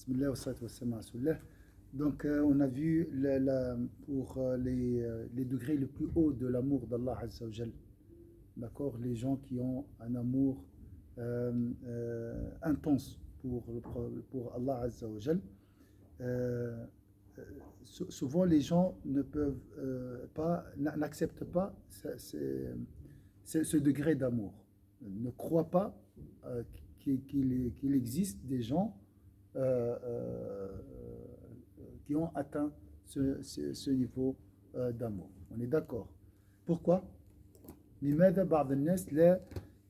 Bismillah wa salatu wa salam ala rasulillah. Donc, on a vu pour les degrés les plus hauts de l'amour d'Allah Azza wa Jal. D'accord, les gens qui ont un amour intense pour Allah Azza wa Jal. Euh, Souvent, les gens ne peuvent n'acceptent pas ce degré d'amour. Ne croient pas qu'il existe des gens euh, euh, qui ont atteint ce niveau d'amour. On est d'accord. Pourquoi لماذا بعض الناس لا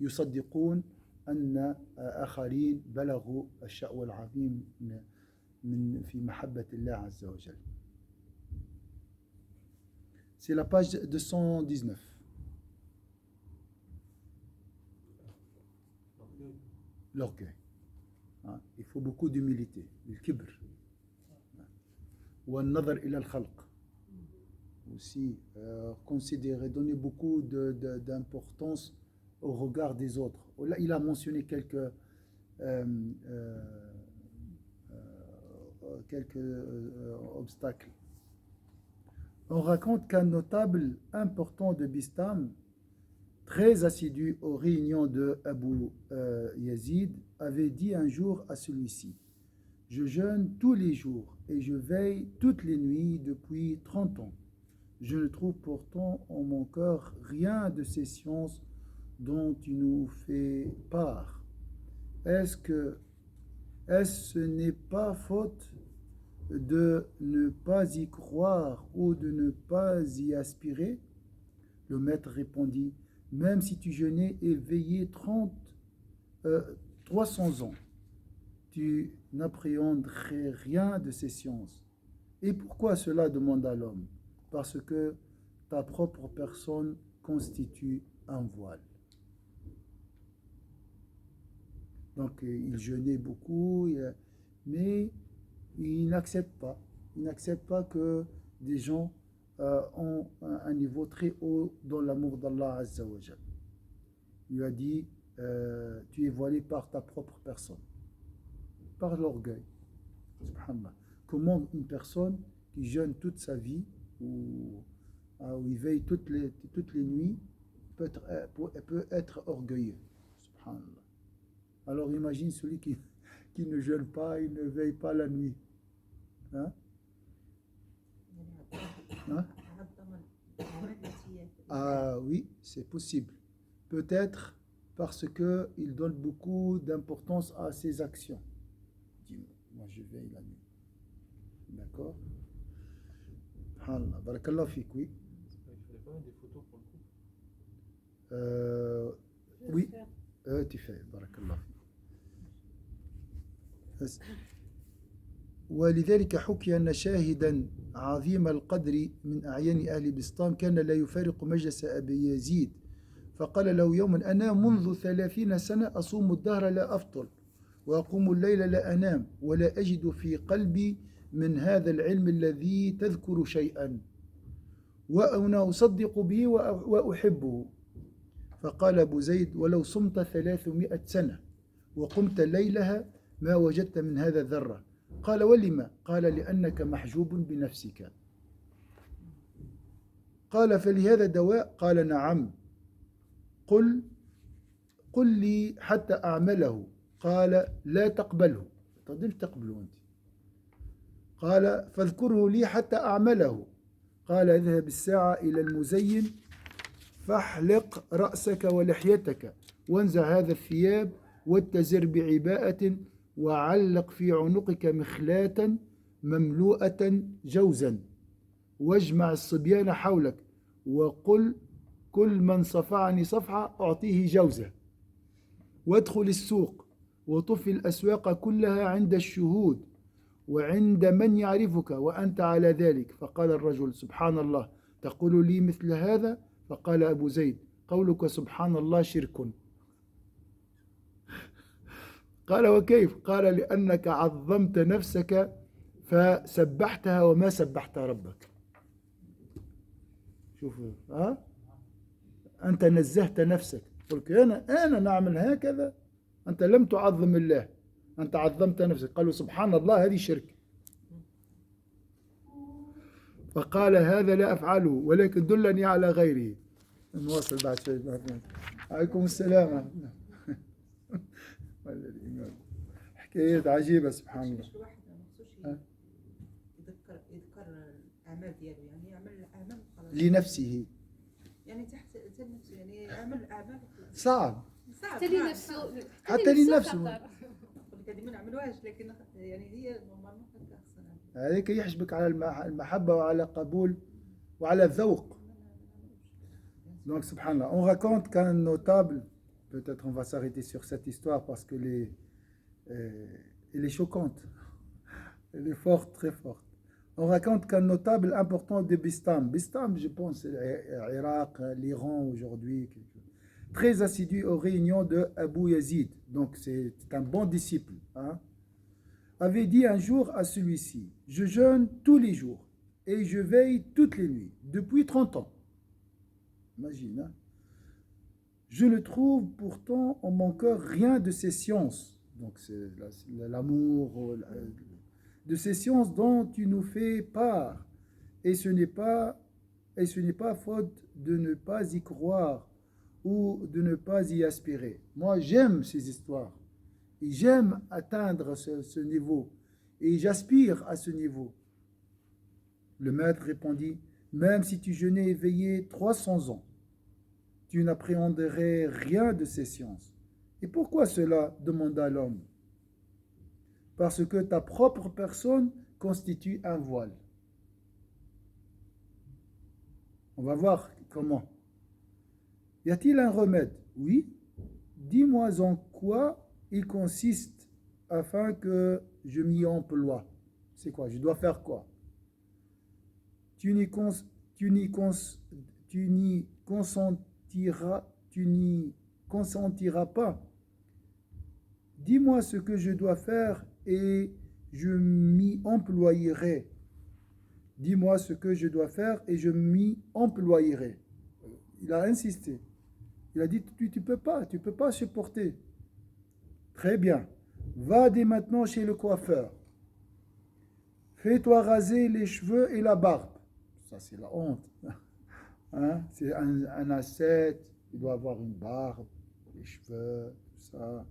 يصدقون أن آخرين بلغوا الشأوى العظيم في محبة الله عز وجل. C'est la page 219. L'orgueil. Il faut beaucoup d'humilité. الكبر. والنظر إلى الخلق. Aussi, considérer, donner beaucoup d'importance au regard des autres. Là, il a mentionné quelques obstacles. On raconte qu'un notable important de Bistam, très assidu aux réunions de Abu Yazid, avait dit un jour à celui-ci: je jeûne tous les jours et je veille toutes les nuits depuis 30 ans. Je ne trouve pourtant en mon cœur rien de ces sciences dont tu nous fais part. Ce n'est pas faute de ne pas y croire ou de ne pas y aspirer? Le maître répondit: même si tu jeûnais et veillais 300 ans, tu n'appréhenderais rien de ces sciences. Et pourquoi cela, demanda l'homme? Parce que ta propre personne constitue un voile. Donc il jeûnait beaucoup, mais il n'accepte pas. Il n'accepte pas que des gens ont un niveau très haut dans l'amour d'Allah Azza wa Jal. Il lui a dit tu es voilé par ta propre personne, par l'orgueil. Subhanallah. Comment une personne qui jeûne toute sa vie ou il veille toutes les nuits peut être orgueilleux. Subhanallah. Alors imagine celui qui ne jeûne pas, il ne veille pas la nuit. Hein? Hein? Ah oui, c'est possible. Peut-être parce qu'il donne beaucoup d'importance à ses actions. Moi je veille la nuit. D'accord? Subhanallah. Barakallah fik, oui. Il fallait pas mettre des photos pour le couple. Oui, tu fais. Barakallah fik. ولذلك حكي أن شاهدا عظيم القدر من أعيان أهل بسطام كان لا يفارق مجلس أبي يزيد، فقال له يوما: أنا منذ 30 سنة أصوم الدهر لا أفطر وأقوم الليل لا أنام ولا أجد في قلبي من هذا العلم الذي تذكر شيئا وأنا أصدق به وأحبه. فقال أبو زيد: ولو صمت 300 سنة وقمت ليلها ما وجدت من هذا ذرة. قال: ولما؟ قال: لأنك محجوب بنفسك. قال: فلهذا دواء؟ قال: نعم. قل لي حتى أعمله. قال: لا تقبله. تقدر تقبله أنت. قال: فاذكره لي حتى أعمله. قال: اذهب الساعة إلى المزين فاحلق رأسك ولحيتك وانزع هذا الثياب واتزر بعباءة وعلق في عنقك مخلاة مملوءة جوزا واجمع الصبيان حولك وقل: كل من صفعني صفحة أعطيه جوزة، وادخل السوق وطف الأسواق كلها عند الشهود وعند من يعرفك وأنت على ذلك. فقال الرجل: سبحان الله، تقول لي مثل هذا؟ فقال أبو زيد: قولك سبحان الله شرك. قال: وكيف؟ قال: لأنك عظمت نفسك فسبحتها وما سبحت ربك. شوفوا، أنت نزهت نفسك، قلت أنا نعمل هكذا، أنت لم تعظم الله، أنت عظمت نفسك. قالوا سبحان الله هذه شرك. فقال هذا لا أفعله ولكن دلني على غيره. نواصل بعد شوي. عليكم السلام. حكايات عجيبة سبحان الله. باش الواحد ما خصوش يذكر الاعمال ديالو، يعني يعمل الاعمال وخلاص. لنفسه يعني تحت نفسه، يعني يعمل الاعمال وخلاص. صعب صعب حتى لنفسه حتى لنفسه. قلت هذه ما نعملوهاش، لكن يعني هي نورمالمون هكا خصنا. هذيك يحجبك على المحبة وعلى قبول وعلى الذوق. Donc, subhanallah, on raconte qu'un notable, peut-être on va s'arrêter sur cette histoire parce que elle est choquante, elle est forte, très forte. On raconte qu'un notable important de Bistam, je pense, c'est l'Irak, l'Iran aujourd'hui, très assidu aux réunions de Abu Yazid, donc c'est un bon disciple, hein, avait dit un jour à celui-ci, je jeûne tous les jours et je veille toutes les nuits, depuis 30 ans. Imagine, hein? Je ne trouve pourtant en mon cœur rien de ces sciences, donc c'est l'amour, de ces sciences dont tu nous fais part, et ce n'est pas faute de ne pas y croire ou de ne pas y aspirer. Moi j'aime ces histoires, et j'aime atteindre ce niveau, et j'aspire à ce niveau. Le maître répondit, même si tu jeûnais et veillais 300 ans, tu n'appréhenderais rien de ces sciences. Et pourquoi cela? Demanda l'homme. Parce que ta propre personne constitue un voile. On va voir comment. Y a-t-il un remède? Oui. Dis-moi en quoi il consiste afin que je m'y emploie. C'est quoi? Je dois faire quoi? Tu n'y consentiras pas. Dis-moi ce que je dois faire et je m'y employerai. Dis-moi ce que je dois faire et je m'y employerai. Il a insisté. Il a dit, tu peux pas supporter. Très bien. Va dès maintenant chez le coiffeur. Fais-toi raser les cheveux et la barbe. Ça, c'est la honte. Hein? C'est un ascète, il doit avoir une barbe, les cheveux, tout ça.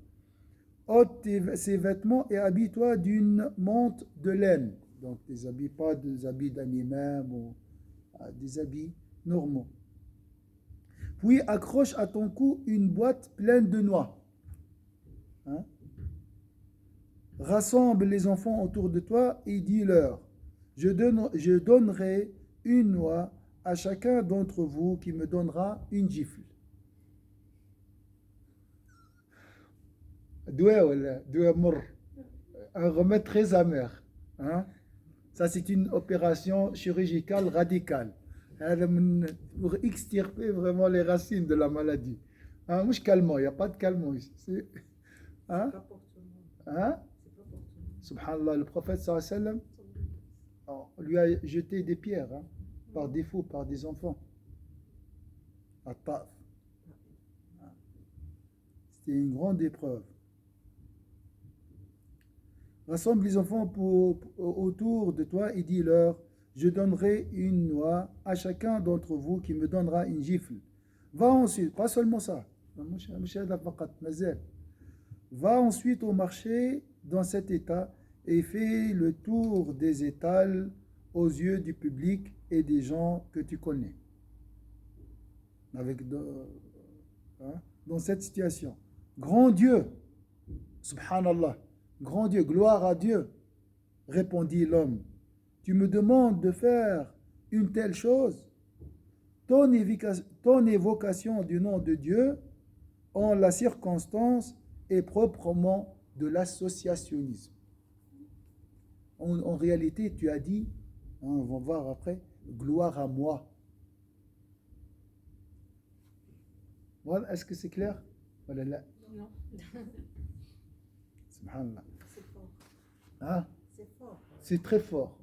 Ôte ses vêtements et habille-toi d'une mante de laine. Donc, des habits, pas des habits d'animal, ou des habits normaux. Puis, accroche à ton cou une boîte pleine de noix. Hein? Rassemble les enfants autour de toi et dis-leur, je donnerai une noix à chacun d'entre vous qui me donnera une gifle. Un remède très amer. Hein? Ça, c'est une opération chirurgicale radicale. Pour extirper vraiment les racines de la maladie. Hein? Mouche calmant, il n'y a pas de calmant ici. Hein? Hein? Subhanallah, le prophète sallallahu alayhi wa sallam, on lui a jeté des pierres, hein, par défaut, par des enfants. À Taif. C'était une grande épreuve. Rassemble les enfants autour de toi et dis-leur, je donnerai une noix à chacun d'entre vous qui me donnera une gifle. Va ensuite, pas seulement ça, va ensuite au marché dans cet état et fais le tour des étals aux yeux du public et des gens que tu connais. Dans cette situation. Grand Dieu, subhanallah, grand Dieu, gloire à Dieu, répondit l'homme. Tu me demandes de faire une telle chose? Ton évocation du nom de Dieu en la circonstance est proprement de l'associationnisme. En réalité, tu as dit, on va voir après, gloire à moi. Voilà, est-ce que c'est clair? Voilà, là. Non. Subhanallah. C'est fort. Hein? C'est fort. C'est très fort.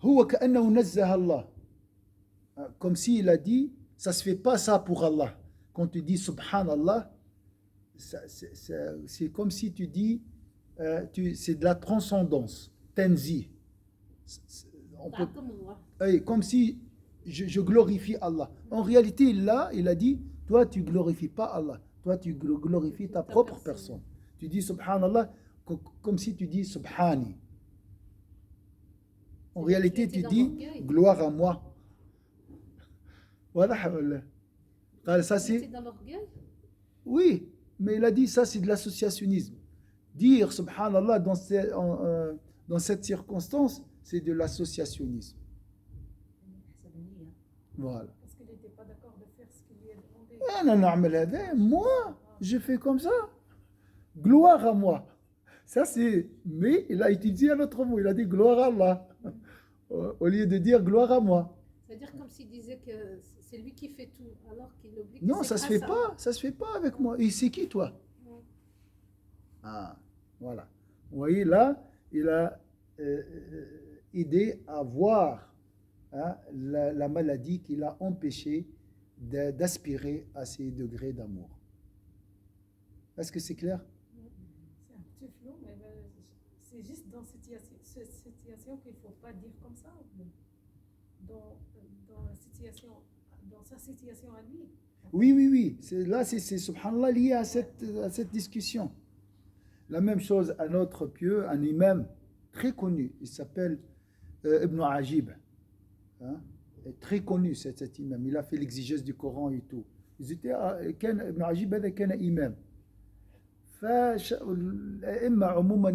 هو كأنه نزه الله. Comme s'il a dit, ça se fait pas ça pour Allah. Quand tu dis Subhanallah, c'est comme si tu dis, c'est de la transcendance. Tanzi. On peut, تعظم الله. comme si je glorifie Allah. En réalité, là, il a dit, toi, tu glorifies pas Allah. Toi, tu glorifies ta propre personne. Tu dis Subhanallah comme si tu dis Subhani. En réalité, tu dis gloire à moi. Voilà. Ça, C'est c'est... dans l'orgueil. Oui, mais il a dit ça, c'est de l'associationnisme. Dire Subhanallah dans cette circonstance, c'est de l'associationnisme. حسب النية. Voilà. Parce qu'il n'était pas d'accord de faire ce qu'il lui a demandé. أنا نعمل هذا. Moi, je fais comme ça. Gloire à moi. Ça, c'est... Mais il a utilisé un autre mot. Il a dit gloire à Allah. Au lieu de dire gloire à moi. C'est-à-dire comme s'il disait que c'est lui qui fait tout, alors qu'il oublie que Non, c'est ça se grâce fait à pas. Ça se fait pas avec moi. Et c'est qui, toi? Ouais. Ah, voilà. Vous voyez, là, il a aidé à voir la maladie qui l'a empêché d'aspirer à ces degrés d'amour. Est-ce que c'est clair? C'est un petit flou, mais c'est juste dans cette situation qu'il ne faut pas dire comme ça. Dans sa situation à lui. Oui. Là, c'est subhanallah lié à cette discussion. La même chose, un autre pieux, un imam très connu, il s'appelle Ibn Ajib. Hein? Très connu cet imam. Il a fait l'exégèse du Coran et tout. Ibn Ajib هذا كان إمام. فالأئمة عموما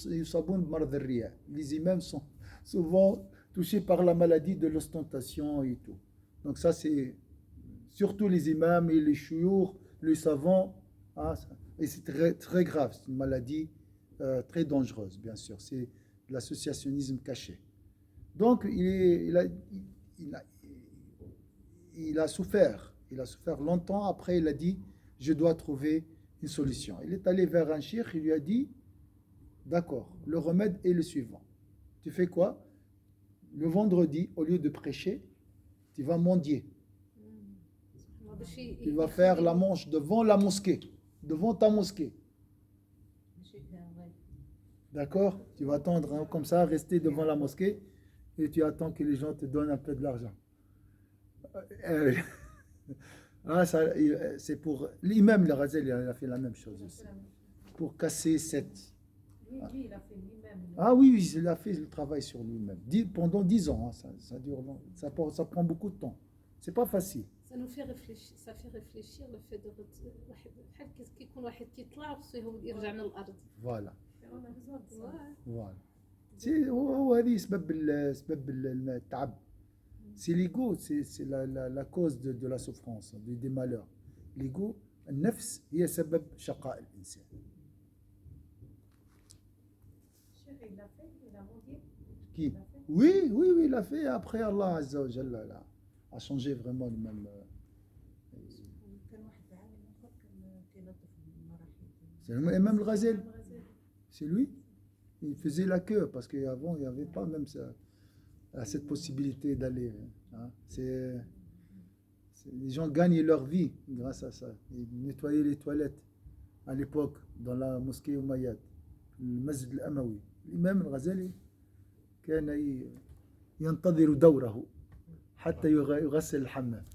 يصابون بمرض الرياء. Les imams sont souvent touchés par la maladie de l'ostentation et tout. Donc ça, c'est surtout les imams et les chouyours, les savants. Et c'est très grave. C'est une maladie très dangereuse, bien sûr. C'est de l'associationnisme caché. Donc, il a souffert. Il a souffert longtemps. Après, il a dit, je dois trouver une solution. Il est allé vers un cheikh, il lui a dit, d'accord, le remède est le suivant. Tu fais quoi? Le vendredi, au lieu de prêcher, tu vas mendier. Tu vas faire la manche devant la mosquée, devant ta mosquée. D'accord? Tu vas attendre comme ça, rester devant la mosquée et tu attends que les gens te donnent un peu de l'argent. C'est pour l'imam Al-Ghazali, il a fait la même chose aussi. Pour casser cette... Lui, il a fait lui-même. Ah oui, il a fait le travail sur lui-même. Pendant 10 ans, ça dure long. Ça prend beaucoup de temps. C'est pas facile. Ça nous fait réfléchir, ça fait réfléchir le fait de بحال كيكون واحد كيطلع وخصو يرجع من الارض. Voilà. On a besoin de ça. Voilà. هو هذه سبب التعب. C'est l'ego, c'est la cause de la souffrance, des malheurs. L'ego, النفس هي سبب شقاء الإنسان. Il l'a fait, il a mendié. Qui? Oui, il a fait. Après, Allah Azza wa Jalla a changé vraiment le même. كان واحد عالم آخر كان كينظف المراحيض. C'est le même Ghazali. C'est lui. Il faisait la queue parce qu'avant, il n'y avait pas même cette possibilité d'aller. Hein. Les gens gagnent leur vie grâce à ça. Ils nettoyaient les toilettes à l'époque dans la mosquée Umayyad, le Masjid al-Amawi. L'imam al-Ghazali كان ينتظر دوره حتى يغسل الحمام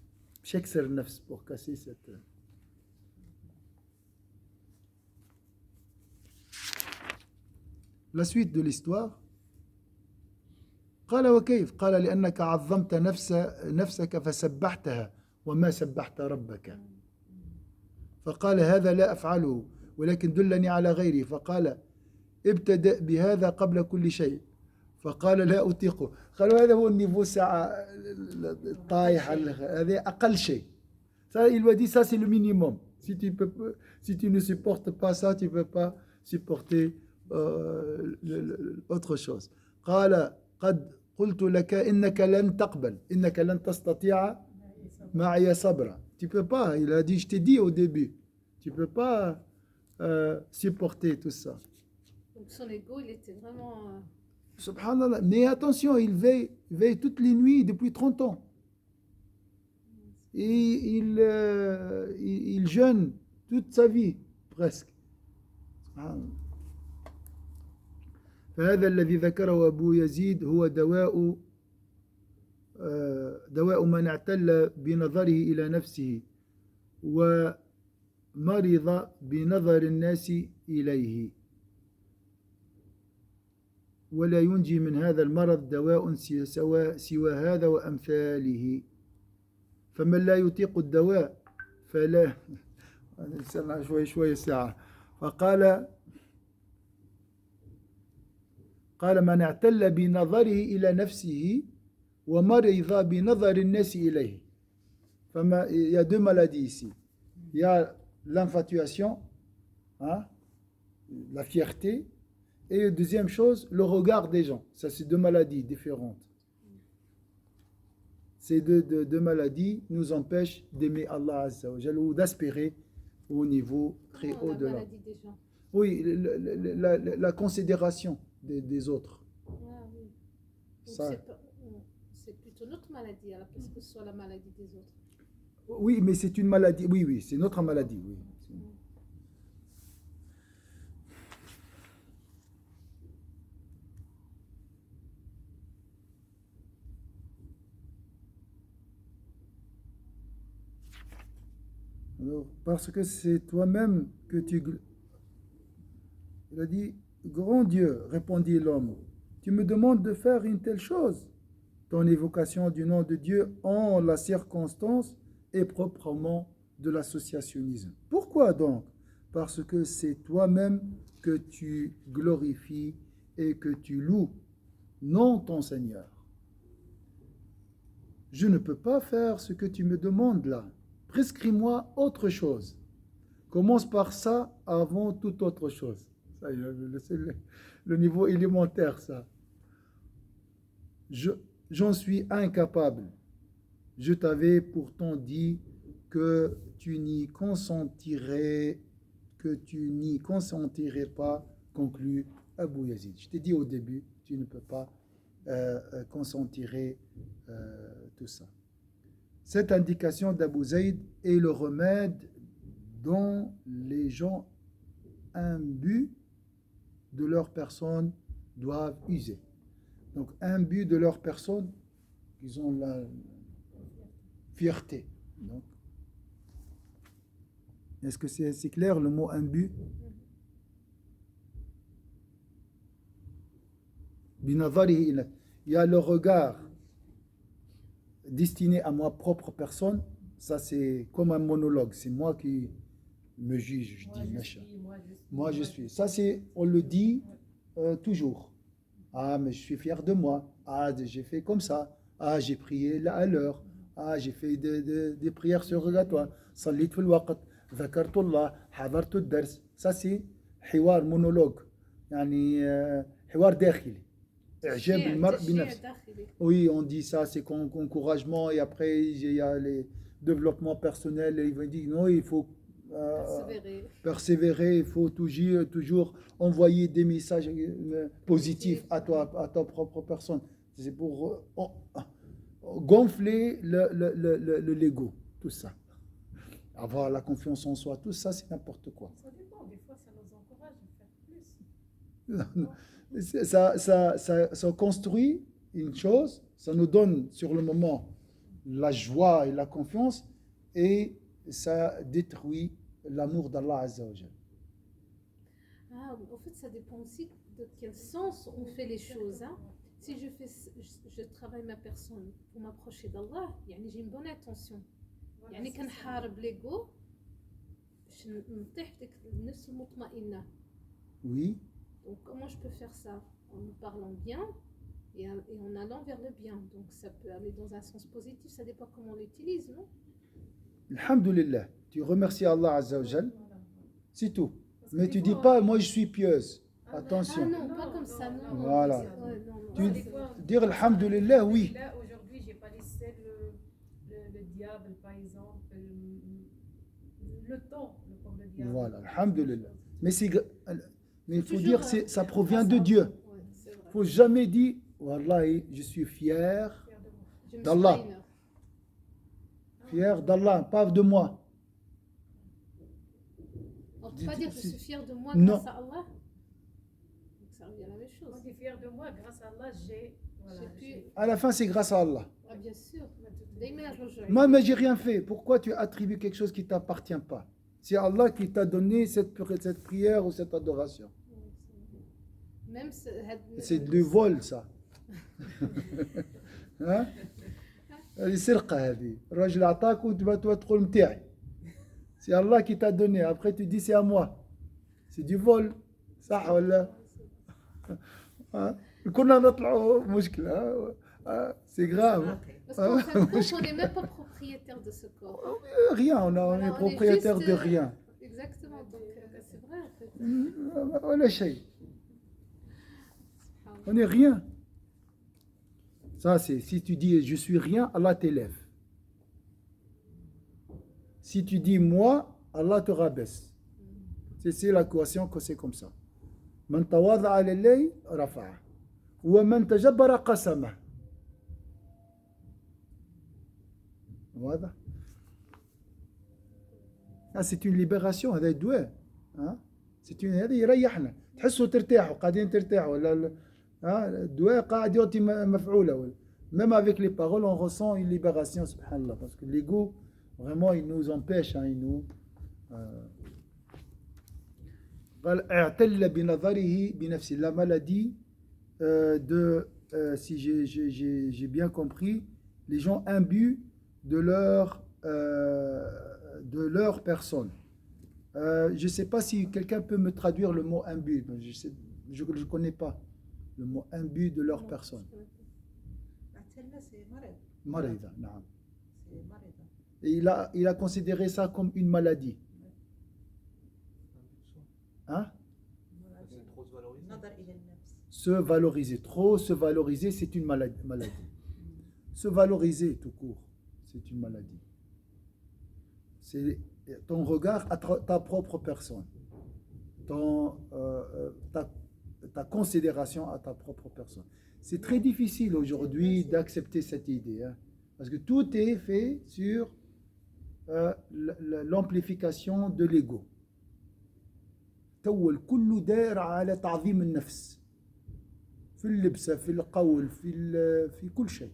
باش يكسر النفس pour casser cette. La suite de l'histoire. قال وكيف؟ قال لأنك عظمت نفسك فسبحتها وما سبحت ربك. فقال هذا لا أفعله ولكن دلني على غيره. فقال ابتدأ بهذا قبل كل شيء. فقال لا أطيقه. قالوا هذا هو النيفو ساعة الطايح هذا أقل شيء. Ça, il lui a dit ça c'est le minimum. Si tu ne supportes pas ça, tu ne peux pas supporter autre chose. قال قد قلت لك إنك لن تقبل إنك لن تستطيع معي صبرا. Tu peux pas. Il a dit, je t'ai dit au début, tu peux pas supporter tout ça. Donc son ego, il était vraiment... Subhanallah. Mais attention, il veille toutes les nuits depuis 30 ans. Et il jeûne toute sa vie, presque. فهذا الذي ذكره أبو يزيد هو دواء من اعتل بنظره إلى نفسه ومرض بنظر الناس إليه، ولا ينجي من هذا المرض دواء سوى هذا وأمثاله. فمن لا يطيق الدواء فلا نستمع شوي ساعة. فقال من اعتل بنظره إلى نفسه ومرض بنظر الناس إليه. فما il y a deux maladies ici. Il y a l'infatuation, hein, la fierté, et deuxième chose, le regard des gens. Ça, c'est deux maladies différentes. Ces deux maladies nous empêchent d'aimer Allah Azza wa Jalla ou d'aspirer au niveau très haut de l'homme. Oui, la considération des autres. Ah, oui. Ça. C'est plutôt notre maladie, alors qu'est-ce que ce soit la maladie des autres? Oui, mais c'est une maladie. Oui, c'est notre maladie. Oui. Alors, parce que c'est toi-même que tu... Il a dit, grand Dieu, répondit l'homme, tu me demandes de faire une telle chose. Ton évocation du nom de Dieu en la circonstance est proprement de l'associationnisme. Pourquoi donc? Parce que c'est toi-même que tu glorifies et que tu loues, non ton Seigneur. Je ne peux pas faire ce que tu me demandes là. Prescris-moi autre chose. Commence par ça avant toute autre chose. Ça, c'est le niveau élémentaire, ça. J'en suis incapable. Je t'avais pourtant dit que tu n'y consentirais pas, conclut Abu Yazid. Je t'ai dit au début, tu ne peux pas consentir tout ça. Cette indication d'Abu Zayd est le remède dont les gens imbus de leur personne doivent user. Donc, imbus de leur personne, ils ont la fierté. Donc, est-ce que c'est clair le mot imbu? Il y a le regard destiné à ma propre personne. Ça, c'est comme un monologue. C'est moi qui me juge. Je dis, machin. Moi, je suis. Ça, c'est, on le dit toujours. Ah, mais je suis fier de moi. Ah, j'ai fait comme ça. Ah, j'ai prié là à l'heure. Ah, j'ai fait des prières surrogatoires. Salit fil waqt, dhakartullah, hadartu ad-dars. Ça, c'est حوار monologue. يعني حوار داخلي. إعجاب المرء بنفسه. Oui, on dit ça, c'est encouragement. Et après, il y a les développements personnels. Et il va dire, non, il faut persévérer, il faut toujours envoyer des messages positifs à toi, à ta propre personne. C'est pour gonfler le l'ego, tout ça. Avoir la confiance en soi, tout ça, c'est n'importe quoi. Ça dépend, des fois, ça nous encourage à faire plus. Ça construit une chose, ça nous donne sur le moment la joie et la confiance, et ça détruit l'amour d'Allah Azza wa Jal. Ah, en fait, ça dépend aussi de quel sens on fait les choses. Hein. Si je travaille ma personne pour m'approcher d'Allah, j'ai une bonne intention. يعني كنحارب l'ego باش نطيح في ديك النفس المطمئنة. Oui. Donc comment je peux faire ça? En nous parlant bien et en allant vers le bien. Donc ça peut aller dans un sens positif, ça dépend comment on l'utilise, non? Alhamdulillah, tu remercies Allah Azza wa Jal, c'est tout. Mais tu dis pas, moi je suis pieuse. Attention. Ah non, pas comme ça, non. Voilà. Ouais, non. Tu dire Alhamdulillah, oui. Là, aujourd'hui, j'ai pas laissé le diable, par exemple, le temps, comme le diable. Voilà, Alhamdulillah. Mais il faut dire que ça provient de Dieu. Il ne faut jamais dire, Wallahi, je suis fier d'Allah. Fier d'Allah, pas de moi. On ne peut pas dire que je suis fier de moi Non. grâce à Allah. Donc ça revient la même chose. On est fier de moi, grâce à Allah, j'ai. Voilà, J'ai pu- À la fin, c'est grâce à Allah. Ah, bien sûr. دايما الرجوع. Moi, mais j'ai rien fait. Pourquoi tu attribues quelque chose qui ne t'appartient pas? C'est Allah qui t'a donné cette prière ou cette adoration. Même C'est du vol, ça. ها؟ هذه سرقة هذه. الراجل أعطاك وتبغى تقول متاعي. C'est Allah qui t'a donné. Après, tu dis c'est à moi. C'est du vol. صح ولا؟ ها؟ كنا نطلعوا مشكلة. ها؟ C'est grave. باقي. Parce qu'en fin de compte, on n'est même pas propriétaire de ce corps. Rien, on Voilà, est on est propriétaire juste, de rien. Exactement. Donc, c'est vrai en fait. ولا شيء. On n'est rien. Ça, c'est si tu dis je suis rien, Allah t'élève. Si tu dis moi, Allah te rabaisse. C'est l'équation que c'est comme ça. من تواضع لله رفعه ومن تجبر قسمه. Voilà. Ah, c'est une libération هذا الدواء. C'est une هذا يريحنا. تحسوا ترتاحوا قاعدين ترتاحوا ولا الدواء قاعد يعطي مفعوله. Même avec les paroles, on ressent une libération, subhanallah, parce que l'ego, vraiment, il nous empêche, il nous. قال اعتل بنظره بنفسه. La maladie si j'ai bien compris, les gens imbus de leur personne. Je ne sais pas si quelqu'un peut me traduire le mot imbu. Je ne connais pas le mot imbu de leur personne. اعتلنا سي مرض. مريضة, نعم. سي مريضة. Et il a considéré ça comme une maladie. Hein? C'est trop se valoriser. نظر إلى النفس. Se valoriser. Trop se valoriser, c'est une maladie. Se valoriser tout court, c'est une maladie. C'est ton regard à ta propre personne. Ta considération à ta propre personne. C'est très difficile aujourd'hui d'accepter cette idée. Parce que tout est fait sur l'amplification de l'ego. تو الكل داير على تعظيم النفس في اللبسة في القول في كل شيء.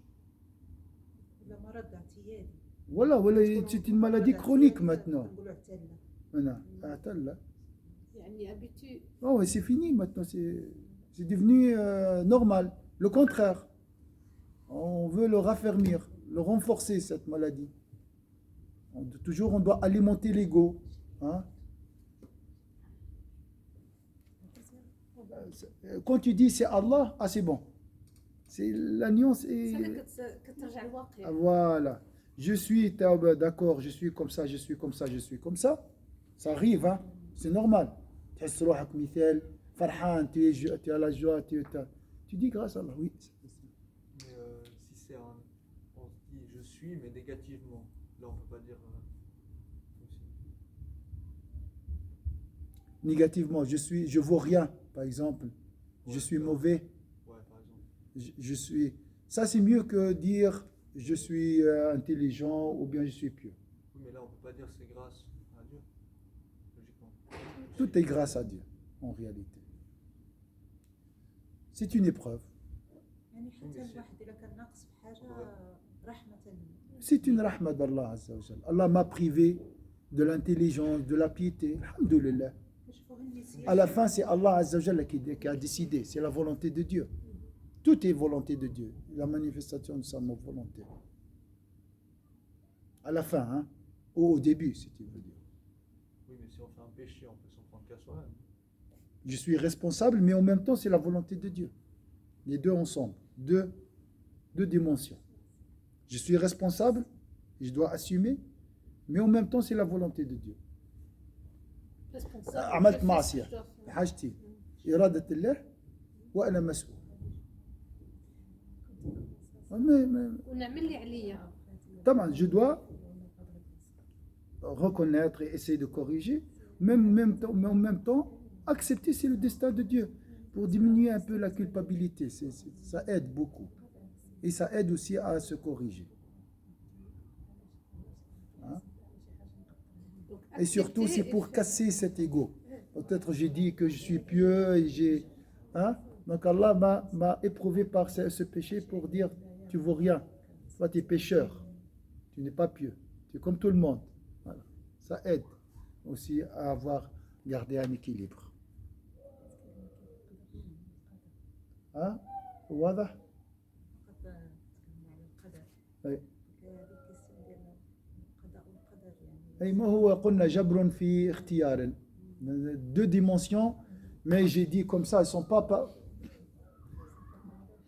ولا مرض اعتيادي. ولا c'est une maladie chronique maintenant. نقولوا اعتلنا. أنا أعتل. يعني habitué. Oh, c'est fini maintenant, c'est devenu normal. Le contraire, on veut le raffermir, le renforcer cette maladie. Toujours on doit alimenter l'ego. Quand tu dis c'est Allah, c'est bon. C'est la nuance est. كترجع الواقع. Voilà. Je suis d'accord, je suis comme ça, je suis comme ça, je suis comme ça. Ça arrive, c'est normal. تحس روحك مثال فرحان, tu as la joie, tu dis grâce à Allah, oui. Mais si c'est on se dit je suis, mais négativement, là on peut pas dire aussi. Négativement, je vaux rien, par exemple. Je suis mauvais. Ouais, par exemple. Je suis. Ça, c'est mieux que dire je suis intelligent ou bien je suis pieux. Oui, mais là on peut pas dire c'est grâce à Dieu, logiquement. Tout est grâce à Dieu, en réalité. C'est une épreuve. يعني حتى الواحد إذا كان ناقص بحاجة رحمة. C'est une rahma d'Allah Azza wa Jal. Allah m'a privé de l'intelligence, de la piété. Alhamdulillah. نشوفوا النسيان. À la fin, c'est Allah Azza wa Jal qui a décidé. C'est la volonté de Dieu. Tout est volonté de Dieu. La manifestation de sa volonté. À la fin, ou au début, si tu veux dire. Oui, mais si on fait un péché, on peut s'en prendre qu'à soi-même. Je suis responsable, mais en même temps, c'est la volonté de Dieu. Les deux ensemble. Deux dimensions. Je suis responsable, je dois assumer, mais en même temps, c'est la volonté de Dieu. Responsable. عملت معصية حاجتي إرادة الله وأنا مسؤول. ونعمل اللي عليا. طبعا je dois reconnaître et essayer de corriger, mais en même temps, accepter c'est le destin de Dieu pour diminuer un peu la culpabilité. Ça aide beaucoup. Et ça aide aussi à se corriger. Et surtout, c'est pour casser cet ego. Peut-être j'ai dit que je suis pieux et j'ai... Donc Allah m'a éprouvé par ce péché pour dire, tu vaux rien. Toi, tu es pécheur. Tu n'es pas pieux. Tu es comme tout le monde. Voilà. Ça aide aussi à avoir gardé un équilibre. Hein? واضح؟ أي. أي ما هو قلنا جبر في اختيار. Deux dimensions, mais j'ai dit comme ça, elles sont pas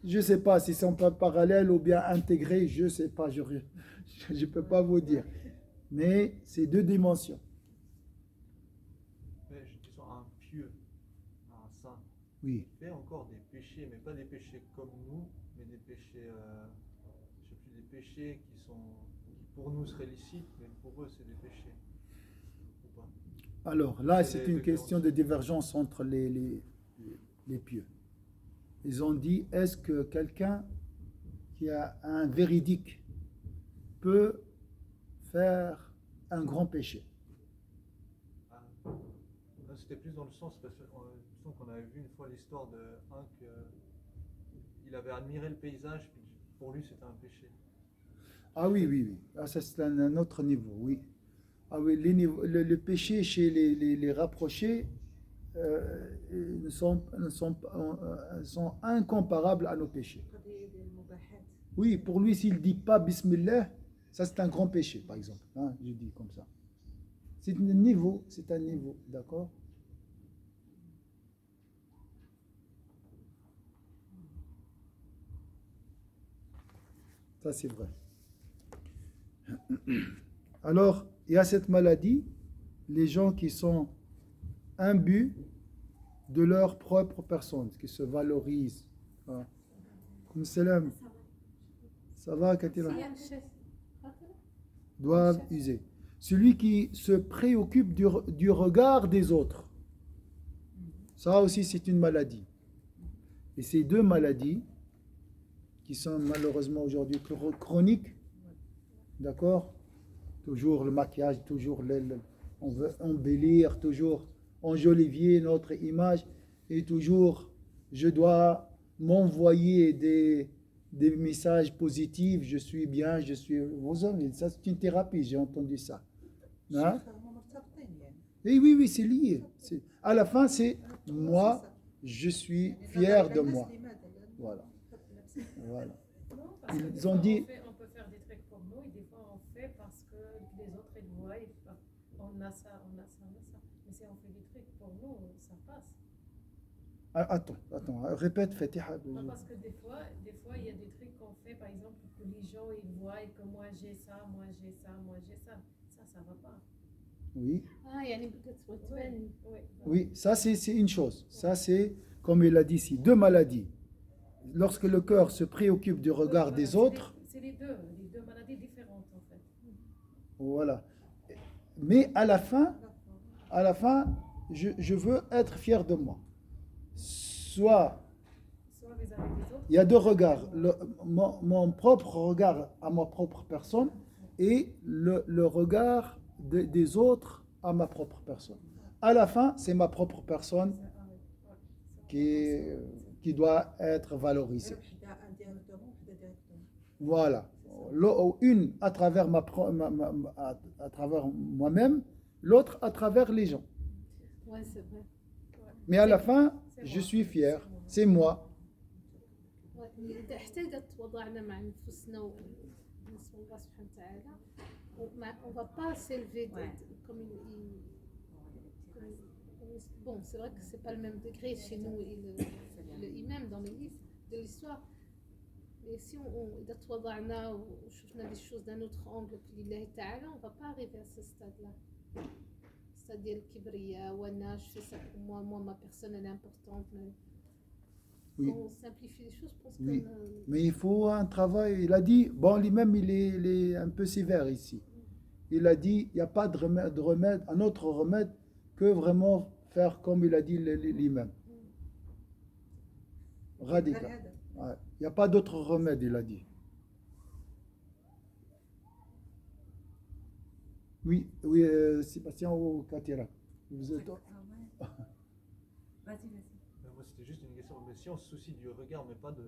je ne sais pas si sont pas parallèles ou bien intégrées, je ne sais pas, je ne peux pas vous dire. Mais c'est deux dimensions. Mais disons, un pieux, un saint, Oui. fait encore des péchés, mais pas des péchés comme nous, mais des péchés, je sais plus, des péchés qui pour nous seraient licites, mais pour eux c'est des péchés. Ou pas? Alors là, C'est c'est les une question de divergence entre les pieux. Ils ont dit, est-ce que quelqu'un qui a un véridique peut faire un grand péché? Ah, là, c'était plus dans le sens, parce qu'on avait vu une fois l'histoire de un il avait admiré le paysage, puis pour lui c'était un péché. Ah oui, oui, oui. Ah, ça, c'est un autre niveau, oui. Ah oui, le péché chez les rapprochés sont incomparables à nos péchés. Oui, pour lui, s'il ne dit pas Bismillah, ça c'est un grand péché, par exemple. Hein, je dis comme ça. C'est un niveau, d'accord? Ça c'est vrai. Alors, il y a cette maladie, les gens qui sont imbus de leur propre personne, qui se valorisent. Hein. Comme Salam. Ça va, Katila? Doivent user. Celui qui se préoccupe du regard des autres. Ça aussi, c'est une maladie. Et ces deux maladies, qui sont malheureusement aujourd'hui chroniques, d'accord? Toujours le maquillage, toujours on veut embellir, toujours enjoliver notre image, et toujours je dois m'envoyer des messages positifs, je suis bien, je suis... Ça c'est une thérapie, j'ai entendu ça. Hein? Et oui, oui, c'est lié. À la fin, c'est moi, je suis fier de moi. Voilà. Voilà. Non, parce que des Ils fois, ont dit... on peut faire des trucs pour nous et des fois on fait parce que les autres ils voient, on a ça, on a ça, on a ça. Mais si on fait des trucs pour nous, ça passe. Attends, répète, Fatiha. Non, parce que des fois, il y a des trucs qu'on fait, par exemple, que les gens ils voient et que moi j'ai ça, moi j'ai ça, moi j'ai ça. Ça va pas. Oui. Ah, يعني بدك تبان. Oui, ça c'est une chose. Ça c'est, comme il a dit ici, deux maladies. Lorsque le cœur se préoccupe du regard des autres, c'est les deux maladies différentes en fait. voilà. Mais à la fin, je veux être fier de moi. Soit vis-à-vis des autres. il y a deux regards, mon propre regard à ma propre personne et le regard des autres à ma propre personne. À la fin, c'est ma propre personne qui doit être valorisée. Voilà. Une à travers à travers moi-même, l'autre à travers les gens. Ouais, c'est vrai. Mais à la fin, je suis fier. C'est moi. إذا احتاجت وضعنا مع نفسنا ونسأل الله سبحانه وتعالى on va pas s'élever comme bon, c'est vrai que c'est pas le même degré chez nous et le imam dans les livres de l'histoire. Et si إذا تواضعنا وشفنا les choses d'un autre angle que لله تعالى, on va pas arriver à ce stade-là. C'est-à-dire le kibriya, wana, je fais ça pour moi, ma personne elle est importante. Oui. On simplifie les choses, je pense Oui. qu'on Mais il faut un travail. Il a dit, bon, lui-même, il est un peu sévère ici. Il a dit, il n'y a pas de remède, un autre remède que vraiment faire comme il a dit l'imam. Radical. Ouais. Il n'y a pas d'autre remède, il a dit. Oui, Sébastien ou Katira. Vous êtes... Vas-y. Moi, c'est juste une question. Mais si on se soucie du regard, mais pas de,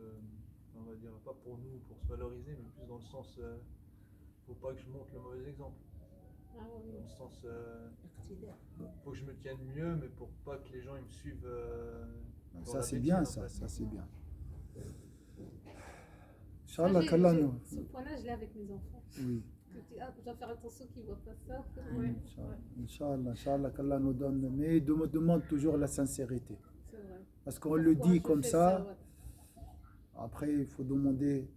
on va dire, pas pour nous, pour se valoriser, mais plus dans le sens, faut pas que je montre le mauvais exemple. Ah oui. Dans le sens, الاقتداء. faut que je me tienne mieux, mais pour pas que les gens ils me suivent. Dans Ça la c'est bêtise, bien, en ça, fait. ça c'est bien. Ça, Inch'Allah, qu'Allah nous. ce point-là, je l'ai avec mes enfants. Oui. Je dis, ah, je dois faire attention qu'ils ne voient pas ça. Ouais. Inch'Allah, Inch'Allah, qu'Allah nous donne. Mais il me demande toujours la sincérité. C'est vrai. Parce qu'on le Pourquoi dit je comme fais ça, ouais. après il faut demander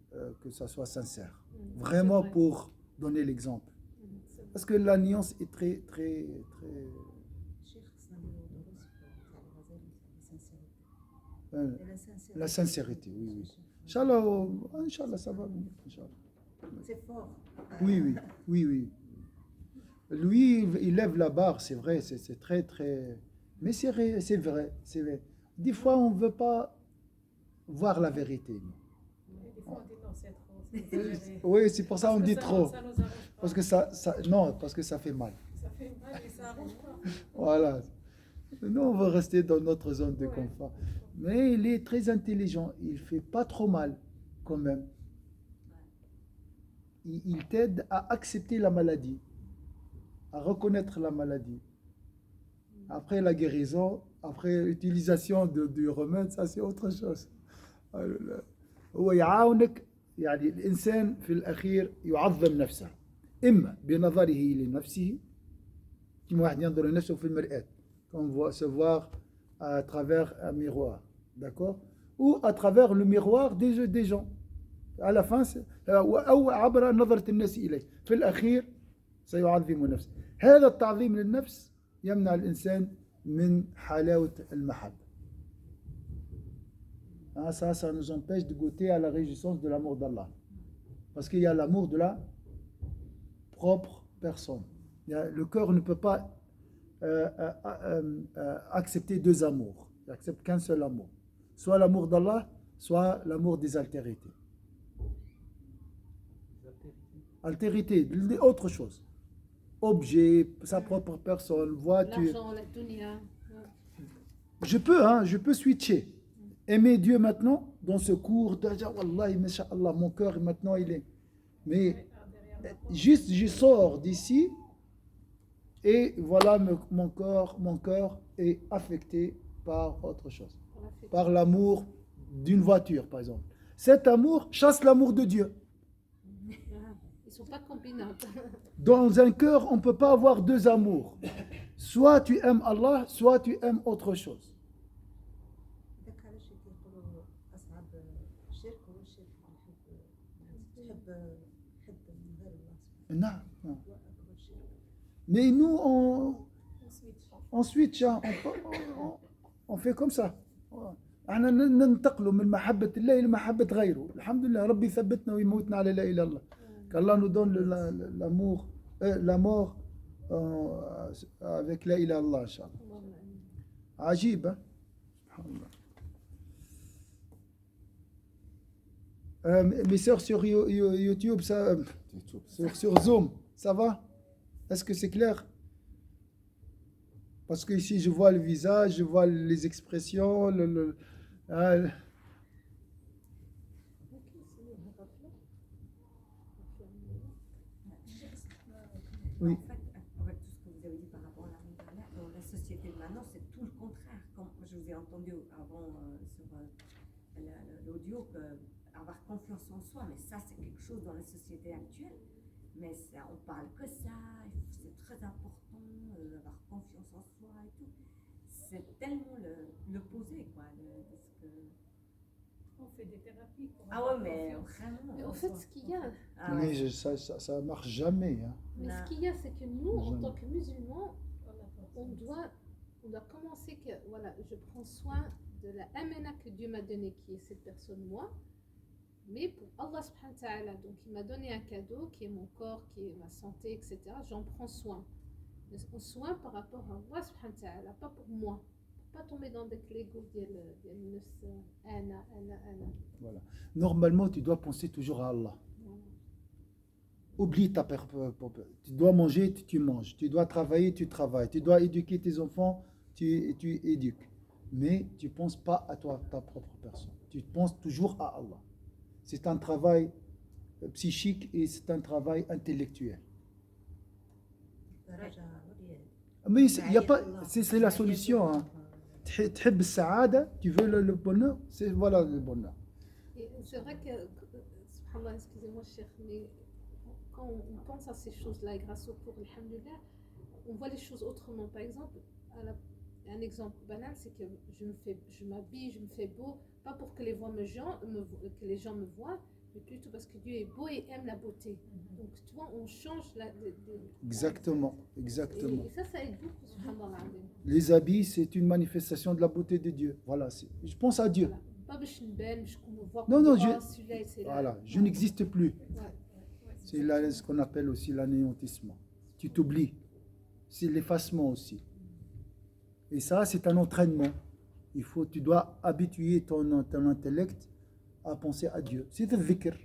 que ça soit sincère. Mm, Vraiment c'est vrai. pour donner l'exemple. C'est vrai. Parce que la nuance est très, très, très. الشيخ خصنا نديرو دروس تاع الغزالي تاع السانسيريتي. La sincérité, oui, oui. Inch'Allah, Inch'Allah, ça va venir. Inch'Allah. C'est fort. Oui, oui, oui, oui. Lui, il lève la barre, c'est vrai, c'est très, très. Mais c'est vrai, c'est vrai, c'est vrai. Des fois, on ne veut pas voir la vérité. Et des fois, on dit non, c'est trop. c'est exagéré. Oui, c'est pour ça qu'on Parce que dit trop. Ça nous arrange pas. Parce que non, parce que ça fait mal. Ça fait mal et ça arrange pas. Voilà. Nous, on veut rester dans notre zone de Ouais. confort. Mais il est très intelligent. Il fait pas trop mal, quand même. Il t'aide à accepter la maladie, à reconnaître la maladie. Après la guérison, après l'utilisation du remède, ça c'est autre chose. هو يعاونك يعني الإنسان في الأخير يعظم نفسه إما بنظره لنفسه كما واحد ينظر لنفسه في المرآة comme se voir à travers un miroir, d'accord, ou à travers le miroir des gens. À la fin أو عبر نظرة الناس إليه. في الأخير سيعظم نفسه. هذا التعظيم للنفس يمنع الإنسان من حلاوة المحبة. Ça nous empêche de goûter à la réjouissance de l'amour d'Allah. Parce qu'il y a l'amour de la propre personne. Le cœur ne peut pas accepter deux amours. Il n'accepte qu'un seul amour. Soit l'amour d'Allah, soit l'amour des altérités. Altérité, autre chose. Objet, sa propre personne, voiture. L'argent, la dunya. Je peux switcher. Aimer Dieu maintenant, dans ce cours, Wallahi, Masha'Allah, mon cœur maintenant il est. Mais juste, je sors d'ici et voilà, mon cœur est affecté par autre chose. Par l'amour d'une voiture, par exemple. Cet amour chasse l'amour de Dieu. Ils ne sont pas combinables. Dans un cœur, on ne peut pas avoir deux amours. Soit tu aimes Allah, soit tu aimes autre chose. هذاك علاش كيقولوا اصعب الشرك هو الشرك اللي تحب من غير الله سبحانه Non, non. هو اكبر شرك. Mais nous, On switch. on switch, hein, on fait comme ça. احنا ننتقلوا من محبة الله إلى محبة غيره. الحمد لله ربي ثبتنا ويموتنا على لا إله إلا الله. Qu'Allah nous donne l'amour, la mort avec la ilaha illallah, Inch'Allah. عجيب, hein? Subhanallah. Mes sœurs sur YouTube, sur Zoom, ça va? Est-ce que c'est clair? Parce que ici je vois le visage, je vois les expressions, Oui. En fait, tout ce que vous avez dit par rapport à la montagne, dans la société de maintenant, c'est tout le contraire. Comme je vous ai entendu avant sur l'audio, avoir confiance en soi, mais ça, c'est quelque chose dans la société actuelle. Mais ça, on parle que ça, c'est très important, avoir confiance en soi et tout. C'est tellement l'opposé, quoi, de ce que... On fait des thérapies. Pour Ah avoir ouais, mais confiance. vraiment. Mais au fait, ce qu'il y a, Ah Mais ouais. ça marche jamais, hein. mais Non. ce qu'il y a, c'est que nous, en Jamais. tant que musulmans, On a pas on besoin. doit commencer que, voilà, je prends soin de la amana que Dieu m'a donnée, qui est cette personne, moi, mais pour Allah subhanahu wa ta'ala. Donc, il m'a donné un cadeau, qui est mon corps, qui est ma santé, etc. J'en prends soin. Mais soin par rapport à Allah subhanahu wa ta'ala, pas pour moi. Pour pas tomber dans des l'ego ديال النفس أنا. Voilà. Normalement, tu dois penser toujours à Allah. Oublie ta peur. Tu dois manger, tu manges. Tu dois travailler, tu travailles. Tu dois éduquer tes enfants, tu éduques. mais tu ne penses pas à toi, ta propre personne. Tu penses toujours à Allah. C'est un travail psychique et c'est un travail intellectuel. Mais il y a pas, c'est la solution. Hein. تحب السعادة, tu veux le bonheur, c'est voilà le bonheur. Et c'est vrai que, subhanallah, excusez-moi, cher, mais quand on pense à ces choses-là, et grâce au cours, alhamdoulilah, on voit les choses autrement. Par exemple, un exemple banal, c'est que je m'habille, je me fais beau, pas pour que les gens me voient, mais plutôt parce que Dieu est beau et aime la beauté. Donc, tu vois, on change Exactement, exactement. Et ça aide beaucoup, subhanallah. Les habits, c'est une manifestation de la beauté de Dieu. Voilà, je pense à Dieu. Voilà. Pas de chinben, je me vois Non, non, celui-là, c'est là. Voilà, je n'existe plus. Ouais. C'est là ce qu'on appelle aussi l'anéantissement. Tu t'oublies. C'est l'effacement aussi. Et ça, c'est un entraînement. Tu dois habituer ton intellect à penser à Dieu. C'est le dhikr.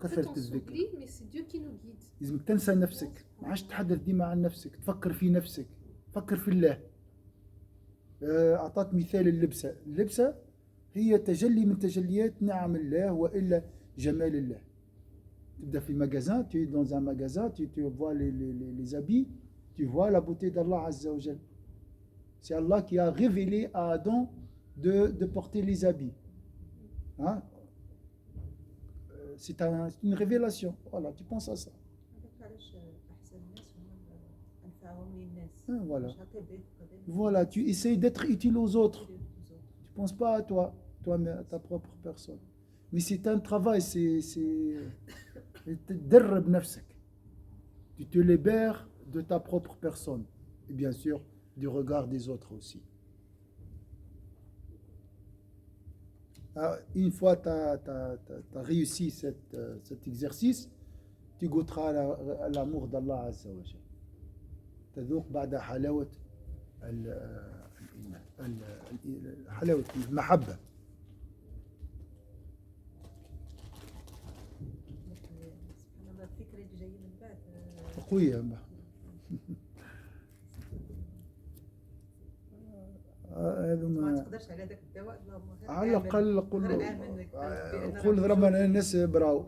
En fait, on s'oublie, mais c'est Dieu qui nous guide. لازم تنسى نفسك. ما عادش تحدث ديما عن نفسك. تفكر في نفسك. فكر في الله. أعطيت مثال اللبسة. اللبسة هي تجلي من تجليات نعم الله وإلا جمال الله. تبدأ في magasin, tu es dans un magasin, tu vois les habits, tu vois la beauté d'Allah Azza wa Jal. C'est Allah qui a révélé à Adam de porter les habits. Hein? C'est une révélation. Voilà, tu penses à ça. Hein, voilà. Voilà, tu essayes d'être utile aux autres. Tu ne penses pas à toi, à ta propre personne. Mais c'est un travail, tu te libères de ta propre personne. Et bien sûr, du regard des autres aussi. Alors, une fois tu as réussi cet exercice, tu goûteras l'amour d'Allah Azza wa Jal. تذوق بعد حلاوة حلاوة المحبة. الفكرة اللي جاية من بعد قوية. هذا ما تقدرش على ذاك الدواء، اللهم على الأقل قل ربنا الناس براو